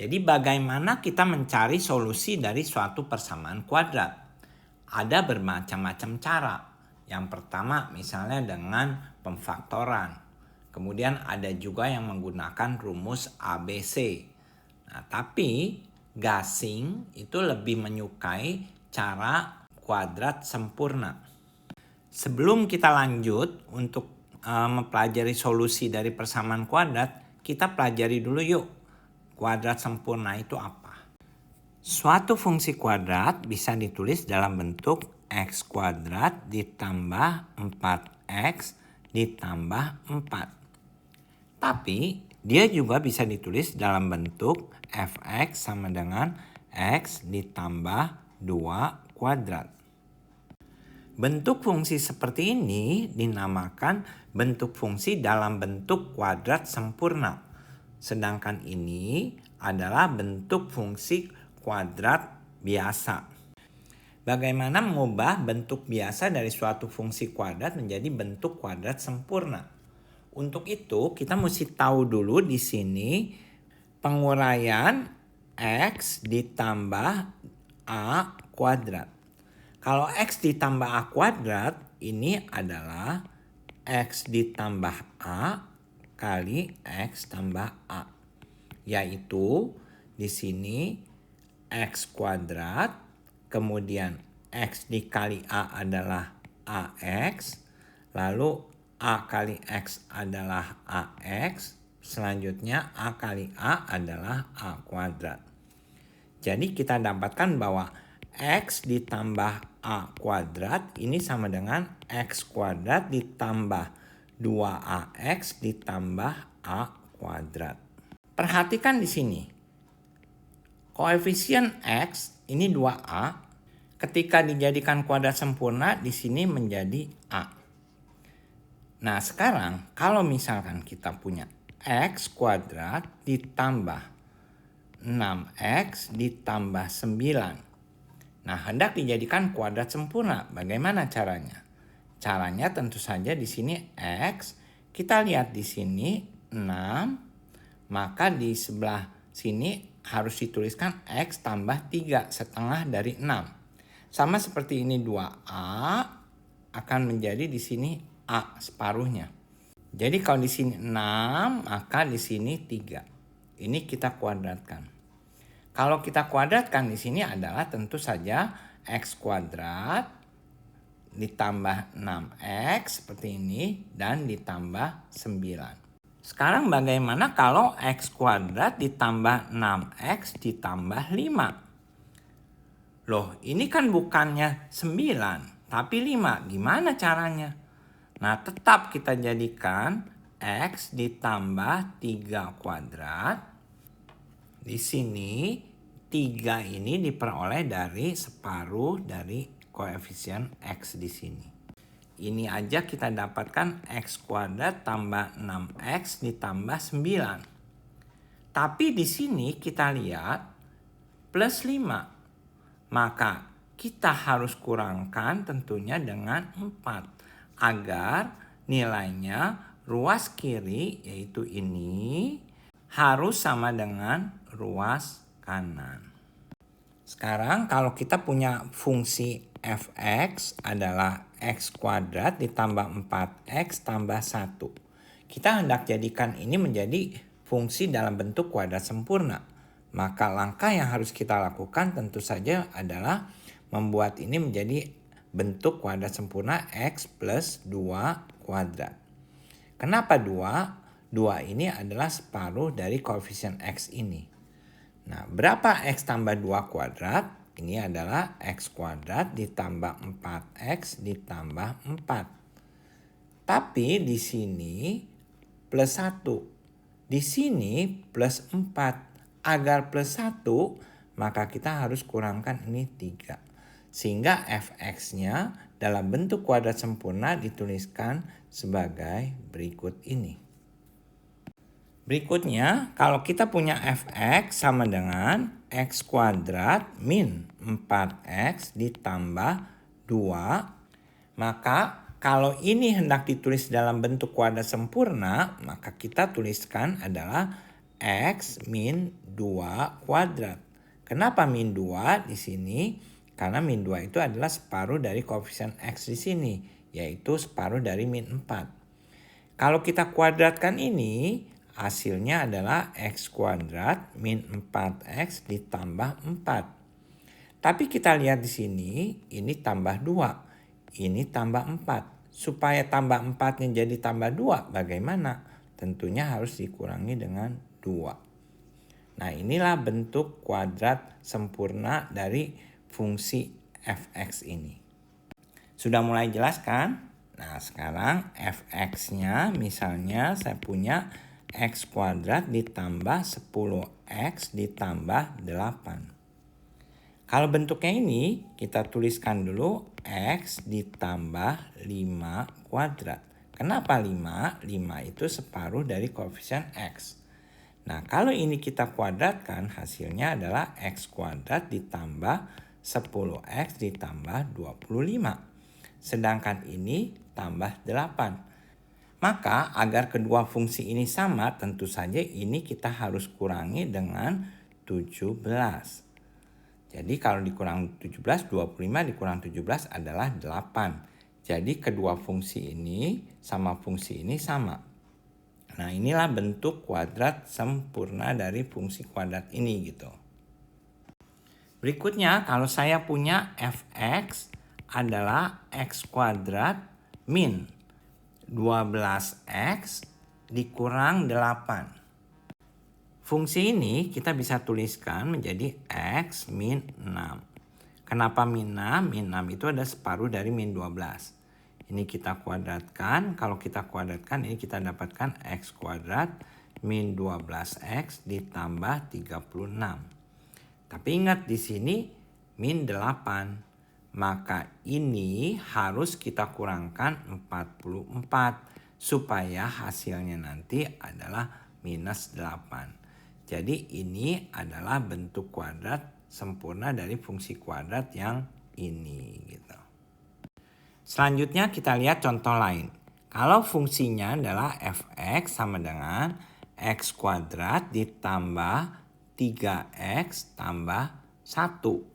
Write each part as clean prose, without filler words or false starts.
Jadi bagaimana kita mencari solusi dari suatu persamaan kuadrat? Ada bermacam-macam cara. Yang pertama misalnya dengan pemfaktoran. Kemudian ada juga yang menggunakan rumus ABC. Nah, tapi Gasing itu lebih menyukai cara kuadrat sempurna. Sebelum kita lanjut untuk mempelajari solusi dari persamaan kuadrat, kita pelajari dulu yuk, kuadrat sempurna itu apa? Suatu fungsi kuadrat bisa ditulis dalam bentuk x kuadrat ditambah 4x ditambah 4. Tapi dia juga bisa ditulis dalam bentuk fx sama dengan x ditambah 2 kuadrat. Bentuk fungsi seperti ini dinamakan bentuk fungsi dalam bentuk kuadrat sempurna. Sedangkan ini adalah bentuk fungsi kuadrat biasa. Bagaimana mengubah bentuk biasa dari suatu fungsi kuadrat menjadi bentuk kuadrat sempurna? Untuk itu kita mesti tahu dulu di sini penguraian x ditambah a kuadrat. Kalau x ditambah a kuadrat ini adalah x ditambah a kali x tambah a. Yaitu di sini x kuadrat, kemudian x dikali a adalah ax, lalu a kali x adalah ax, selanjutnya a kali a adalah a kuadrat. Jadi kita dapatkan bahwa x ditambah a kuadrat ini sama dengan x kuadrat ditambah 2ax ditambah a kuadrat. Perhatikan di sini. Koefisien x ini 2a. Ketika dijadikan kuadrat sempurna di sini menjadi a. Nah, sekarang kalau misalkan kita punya x kuadrat ditambah 6x ditambah 9. Nah, hendak dijadikan kuadrat sempurna. Bagaimana caranya? Caranya tentu saja di sini x. Kita lihat di sini 6. Maka di sebelah sini harus dituliskan x tambah 3 setengah dari 6. Sama seperti ini 2a akan menjadi di sini a separuhnya. Jadi kalau di sini 6 maka di sini 3. Ini kita kuadratkan. Kalau kita kuadratkan di sini adalah tentu saja x kuadrat ditambah 6x seperti ini dan ditambah 9. Sekarang bagaimana kalau x kuadrat ditambah 6x ditambah 5? Loh, ini kan bukannya 9 tapi 5. Gimana caranya? Nah, tetap kita jadikan x ditambah 3 kuadrat. Di sini 3 ini diperoleh dari separuh dari koefisien x di sini. Ini aja kita dapatkan x kuadrat tambah 6x ditambah 9. Tapi di sini kita lihat plus 5. Maka kita harus kurangkan tentunya dengan 4. Agar nilainya ruas kiri yaitu ini harus sama dengan ruas kanan. Sekarang kalau kita punya fungsi fx adalah x kuadrat ditambah 4x tambah 1. Kita hendak jadikan ini menjadi fungsi dalam bentuk kuadrat sempurna. Maka langkah yang harus kita lakukan tentu saja adalah membuat ini menjadi bentuk kuadrat sempurna x plus 2 kuadrat. Kenapa 2? 2 ini adalah separuh dari koefisien x ini. Nah, berapa x tambah 2 kuadrat? Ini adalah x kuadrat ditambah 4x ditambah 4. Tapi di sini plus 1. Di sini plus 4. Agar plus 1, maka kita harus kurangkan ini 3. Sehingga fx-nya dalam bentuk kuadrat sempurna dituliskan sebagai berikut ini. Berikutnya, kalau kita punya fx sama dengan x kuadrat min 4x ditambah 2. Maka kalau ini hendak ditulis dalam bentuk kuadrat sempurna, maka kita tuliskan adalah X min 2 kuadrat. Kenapa min 2 di sini? Karena min 2 itu adalah separuh dari koefisien X di sini, yaitu separuh dari min 4. Kalau kita kuadratkan ini, hasilnya adalah X kuadrat min 4X ditambah 4. Tapi kita lihat di sini, ini tambah 2, ini tambah 4. Supaya tambah 4-nya jadi tambah 2, bagaimana? Tentunya harus dikurangi dengan 2. Nah, inilah bentuk kuadrat sempurna dari fungsi f(x) ini. Sudah mulai jelas kan? Nah, sekarang f(x)-nya misalnya saya punya x kuadrat ditambah 10x ditambah 8. Kalau bentuknya ini, kita tuliskan dulu x ditambah 5 kuadrat. Kenapa 5? 5 itu separuh dari koefisien x. Nah, kalau ini kita kuadratkan, hasilnya adalah x kuadrat ditambah 10x ditambah 25. Sedangkan ini tambah 8. Maka agar kedua fungsi ini sama, tentu saja ini kita harus kurangi dengan 17. Jadi kalau dikurang 17, 25 dikurang 17 adalah 8. Jadi kedua fungsi ini sama fungsi ini sama. Nah, inilah bentuk kuadrat sempurna dari fungsi kuadrat ini gitu. Berikutnya, kalau saya punya f(x) adalah x kuadrat min 12x dikurang 8. Fungsi ini kita bisa tuliskan menjadi x min 6. Kenapa min 6? Min 6 itu ada separuh dari min 12. Ini kita kuadratkan. Kalau kita kuadratkan, ini kita dapatkan x kuadrat min 12x ditambah 36. Tapi ingat di sini min 8. Maka ini harus kita kurangkan 44 supaya hasilnya nanti adalah minus 8. Jadi ini adalah bentuk kuadrat sempurna dari fungsi kuadrat yang ini gitu. Selanjutnya kita lihat contoh lain. Kalau fungsinya adalah f(x) sama dengan x kuadrat ditambah 3x tambah 1.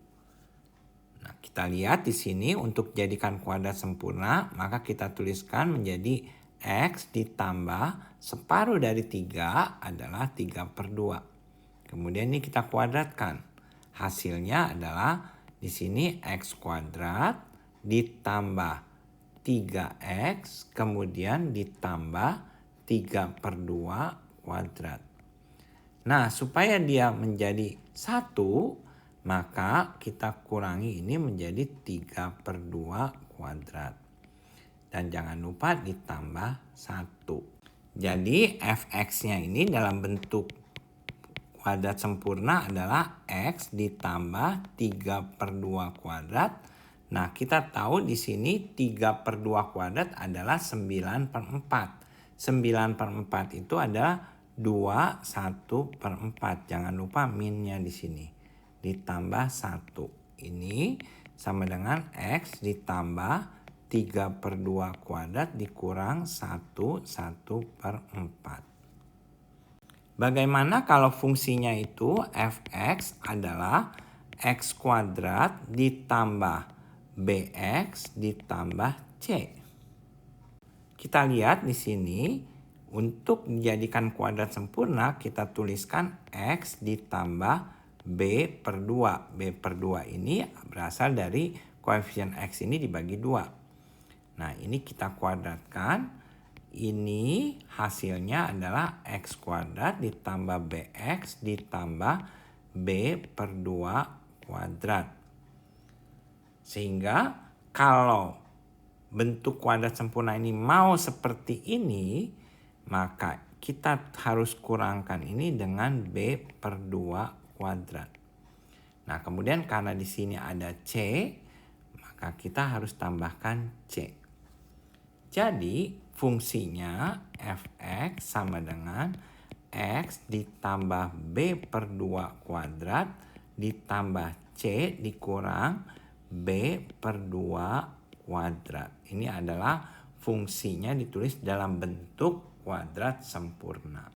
Nah, kita lihat di sini untuk jadikan kuadrat sempurna, maka kita tuliskan menjadi x ditambah separuh dari 3 adalah 3/2. Kemudian ini kita kuadratkan. Hasilnya adalah di sini x kuadrat ditambah 3x kemudian ditambah 3/2 kuadrat. Nah, supaya dia menjadi 1, maka kita kurangi ini menjadi 3/2 kuadrat. Dan jangan lupa ditambah 1. Jadi f(x)-nya ini dalam bentuk kuadrat sempurna adalah x ditambah 3/2 kuadrat. Nah, kita tahu di sini 3/2 kuadrat adalah 9/4. 9/4 itu adalah 2 1/4. Jangan lupa minnya di sini. Ditambah 1. Ini sama dengan x ditambah 3/2 kuadrat dikurang 1 1/4. Bagaimana kalau fungsinya itu f(x) adalah x kuadrat ditambah bx ditambah c. Kita lihat di sini untuk menjadikan kuadrat sempurna kita tuliskan x ditambah b/2. b/2 ini berasal dari koefisien x ini dibagi 2. Nah, ini kita kuadratkan. Ini hasilnya adalah x kuadrat ditambah bx ditambah b/2 kuadrat. Sehingga kalau bentuk kuadrat sempurna ini mau seperti ini, maka kita harus kurangkan ini dengan b/2 kuadrat. Nah, kemudian karena di sini ada c, maka kita harus tambahkan c. Jadi fungsinya f(x) sama dengan x ditambah b/2 kuadrat ditambah c dikurang b/2 kuadrat. Ini adalah fungsinya ditulis dalam bentuk kuadrat sempurna.